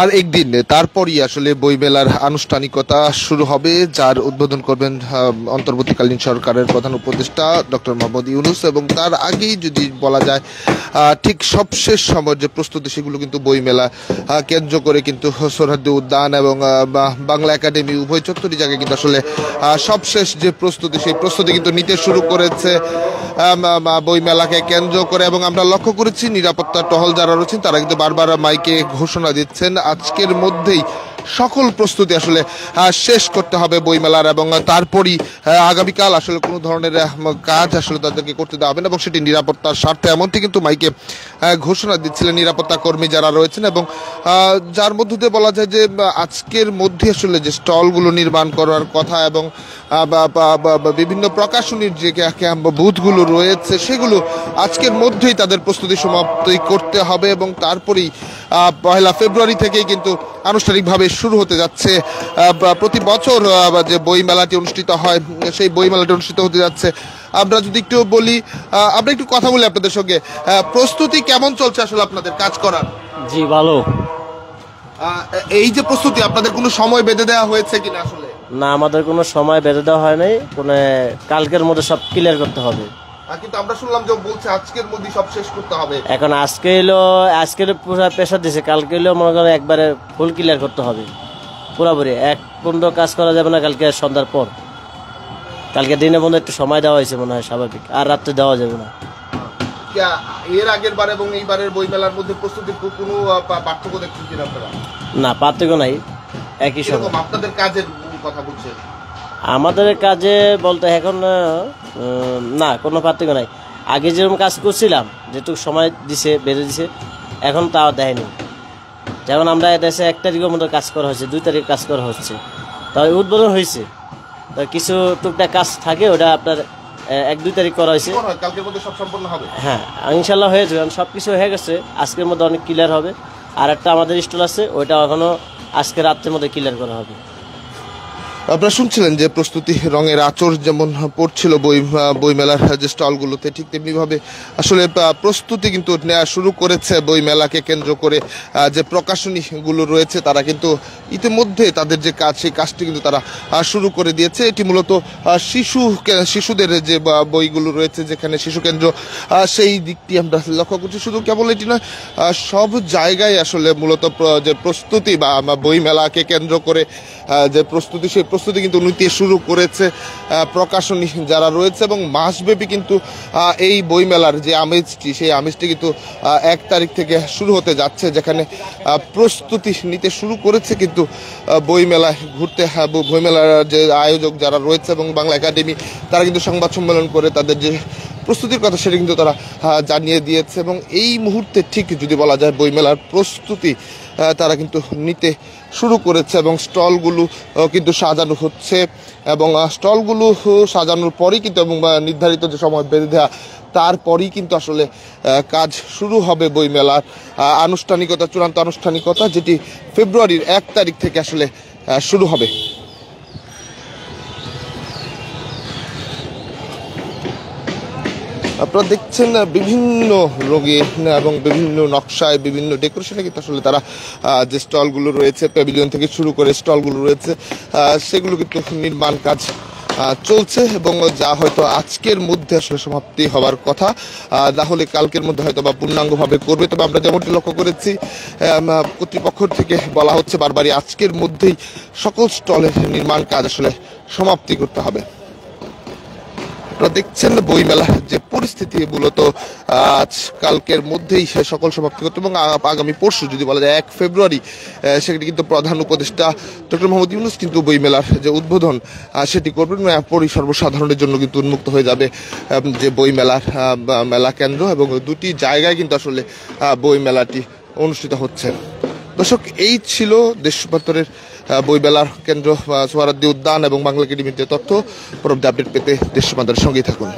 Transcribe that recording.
আর একদিন তারপরই আসলে বইমেলার আনুষ্ঠানিকতা শুরু হবে, যার উদ্বোধন করবেন অন্তর্বর্তীকালীন সরকারের প্রধান উপদেষ্টা ডক্টর মোহাম্মদ ইউনূস। এবং তার আগেই যদি বলা যায় ঠিক সবশেষ সময়ের যে প্রস্তুতি, সেগুলো কিন্তু বইমেলা কেন্দ্র করে কিন্তু সোহরাওয়ার্দী উদ্যান এবং বাংলা একাডেমি উভয় চত্বরই জায়গায় কিন্তু আসলে সবশেষ যে প্রস্তুতি, সেই প্রস্তুতি কিন্তু নিতে শুরু করেছে বইমেলাকে কেন্দ্র করে। এবং আমরা লক্ষ্য করেছি নিরাপত্তা টহল যারা রয়েছেন তারা কিন্তু বারবার মাইকে ঘোষণা দিচ্ছেন আজকের মধ্যেই সকল প্রস্তুতি আসলে শেষ করতে হবে বইমেলার, এবং তারপরই আগামীকাল আসলে কোনো ধরনের কাজ আসলে তাদেরকে করতে দেওয়া হবে না, এবং সেটি নিরাপত্তার স্বার্থে এমনটি কিন্তু মাইকে ঘোষণা দিচ্ছিলেন নিরাপত্তা কর্মী যারা রয়েছেন। এবং যার মধ্য দিয়ে বলা যায় যে আজকের মধ্যে আসলে যে স্টলগুলো নির্মাণ করার কথা এবং বিভিন্ন প্রকাশনীর যে বুথগুলো রয়েছে সেগুলো আজকের মধ্যেই তাদের প্রস্তুতি সমাপ্তি করতে হবে, এবং তারপরেই 1 ফেব্রুয়ারি থেকেই কিন্তু আনুষ্ঠানিকভাবে শুরু হতে যাচ্ছে প্রতি বছর যে বইমেলাটি অনুষ্ঠিত হয়, সেই বইমেলাটি অনুষ্ঠিত হতে যাচ্ছে। আমরা যদি একটু বলি, আমরা একটু কথা বলি আপনাদের সঙ্গে, প্রস্তুতি কেমন চলছে আসলে আপনাদের কাজ করার? জি ভালো। এই যে প্রস্তুতি, আপনাদের কোনো সময় বেঁধে দেওয়া হয়েছে কিনা? আসলে না, আমাদের কোনো সময় বেঁধে দেওয়া হয় নাই, কোনো কালকের মধ্যে সব ক্লিয়ার করতে হবে। কিন্তু আমরা শুনলাম যে বলছে আজকের মধ্যে সব শেষ করতে হবে। এখন আজকের পুরো প্রেশার দিছে, কালকে হলেও মনে করেন একবারে ফুল ক্লিয়ার করতে হবে পুরোপুরি। এক পর্যন্ত কাজ করা যাবে না কালকে সন্ধ্যার পর। কালকে দিনে বন্ধু একটু সময় দেওয়া হয়েছে মনে হয়, স্বাভাবিক, আর রাত্রে দেওয়া যাবে না। এর আগের বার এবং এইবারের বইমেলার মধ্যে প্রস্তুতির কোনো পার্থক্য দেখছেন কিনা আপনারা? না, পার্থক্য নাই, একই সময়। আপনাদের কাজের কথা বলছেন? আমাদের কাজে বলতে এখন না, কোনো পার্থক্য নাই। আগে যেরকম কাজ করছিলাম, যেটুকু সময় দিছে বেঁধে দিছে, এখন তাও দেয়নি। যেমন আমরা দেশে 1 তারিখের মতো কাজ করা হয়েছে, 2 তারিখ কাজ করা হচ্ছে, তবে উদ্বোধন হয়েছে। তো কিছু টুকটাক কাজ থাকে, ওটা আপনার 1-2 তারিখ করা হয়েছে। কালকের মধ্যে সব সম্পূর্ণ হবে? হ্যাঁ, ইনশাল্লাহ হয়ে যাবে, সব কিছু হয়ে গেছে। আজকের মধ্যে অনেক ক্লিয়ার হবে। আর একটা আমাদের স্টল আছে, ওইটা এখনও আজকে রাত্রের মধ্যে ক্লিয়ার করা হবে। আপনারা শুনছিলেন যে প্রস্তুতি রঙের আঁচড় যেমন পড়ছিল বইমেলার যে স্টলগুলোতে, ঠিক তেমনিভাবে আসলে প্রস্তুতি কিন্তু নেওয়া শুরু করেছে বইমেলাকে কেন্দ্র করে। যে প্রকাশনীগুলো রয়েছে তারা কিন্তু ইতিমধ্যে তাদের যে কাজ, সেই কাজটি কিন্তু তারা শুরু করে দিয়েছে। এটি মূলত শিশুদের যে বইগুলো রয়েছে, যেখানে শিশু কেন্দ্র, সেই দিকটি আমরা লক্ষ্য করছি। শুধু কেবল এটি নয়, সব জায়গায় আসলে মূলত যে প্রস্তুতি বা বইমেলাকে কেন্দ্র করে যে প্রস্তুতি, সেই প্রস্তুতি কিন্তু নিতে শুরু করেছে প্রকাশনী যারা রয়েছে। এবং মাসব্যাপী কিন্তু এই বইমেলার যে আমেজটি, সেই আমেজটি কিন্তু 1 তারিখ থেকে শুরু হতে যাচ্ছে, যেখানে প্রস্তুতি নিতে শুরু করেছে কিন্তু বইমেলায় ঘুরতে। বইমেলার যে আয়োজক যারা রয়েছে এবং বাংলা একাডেমি, তারা কিন্তু সংবাদ সম্মেলন করে তাদের যে প্রস্তুতির কথা সেটা কিন্তু তারা জানিয়ে দিয়েছে। এবং এই মুহূর্তে ঠিক যদি বলা যায় বইমেলার প্রস্তুতি তারা কিন্তু নিতে শুরু করেছে, এবং স্টলগুলো কিন্তু সাজানো হচ্ছে। এবং স্টলগুলো সাজানোর পরেই কিন্তু, এবং নির্ধারিত যে সময় বেঁধে দেওয়া, তারপরেই কিন্তু আসলে কাজ শুরু হবে বইমেলার আনুষ্ঠানিকতা, চূড়ান্ত আনুষ্ঠানিকতা, যেটি ফেব্রুয়ারির 1 তারিখ থেকে আসলে শুরু হবে। আপনারা দেখছেন বিভিন্ন রঙে এবং বিভিন্ন নকশায়, বিভিন্ন ডেকোরেশনে কিন্তু আসলে তারা যে স্টলগুলো রয়েছে, প্যাভিলিয়ন থেকে শুরু করে স্টলগুলো রয়েছে, সেগুলো কিন্তু নির্মাণ কাজ চলছে। এবং যা হয়তো আজকের মধ্যে আসলে সমাপ্তি হওয়ার কথা, না হলে কালকের মধ্যে হয়তো বা পূর্ণাঙ্গভাবে করবে। তবে আমরা যেমনটি লক্ষ্য করেছি, কর্তৃপক্ষ থেকে বলা হচ্ছে বারবারই আজকের মধ্যেই সকল স্টলের নির্মাণ কাজ আসলে সমাপ্তি করতে হবে। আপনারা দেখছেন বইমেলার যে পরিস্থিতি, মূলত আজ কালকের মধ্যেই সকল সমাপ্তি করতে, এবং আগামী পরশু যদি বলা যায় 1 ফেব্রুয়ারি, সেটি কিন্তু প্রধান উপদেষ্টা ডক্টর মোহাম্মদ ইউনূস কিন্তু বইমেলার যে উদ্বোধন সেটি করবেন। সর্বসাধারণের জন্য কিন্তু উন্মুক্ত হয়ে যাবে যে বইমেলার মেলা কেন্দ্র, এবং 2টি জায়গায় কিন্তু আসলে বইমেলাটি অনুষ্ঠিত হচ্ছে। দর্শক, এই ছিল দেশ রূপান্তরের বইমেলার কেন্দ্র সোহরাওয়ার্দী উদ্যান এবং বাংলা একাডেমির যে তথ্য। পরবর্তী আপডেট পেতে দেশ রূপান্তরের সঙ্গেই থাকুন।